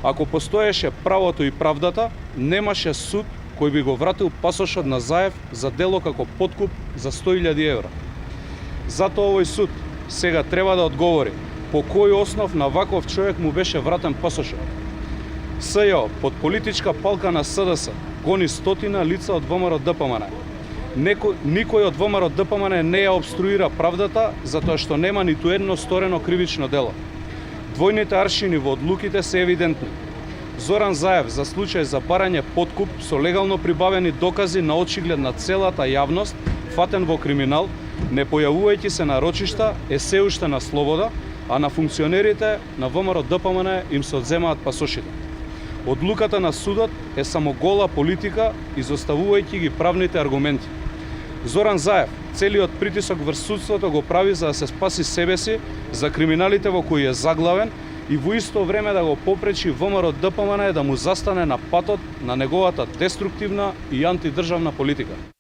Ако постоеше правото и правдата, немаше суд кој би го вратил пасошот на Заев за дело како подкуп за 100.000 евра. Затоа овој суд сега треба да одговори по кој основ на ваков човек му беше вратен пасошот. СЈО под политичка палка на СДС гони стотина лица од ВМРО ДПМН. Никој од ВМРО ДПМН не ја обструира правдата затоа што нема ниту едно сторено кривично дело. Двојните аршини во одлуките се евидентни. Зоран Заев за случај за барање подкуп со легално прибавени докази на очиглед на целата јавност, фатен во криминал, не појавувајќи се на рочишта, е се уште на слобода, а на функционерите на ВМРО ДПМН им се одземаат пасошите. Одлуката на судот е само гола политика, изоставувајќи ги правните аргументи. Зоран Заев целиот притисок врз судството го прави за да се спаси себе си, за криминалите во кои е заглавен и во исто време да го попречи ВМРО ДПМН да му застане на патот на неговата деструктивна и антидржавна политика.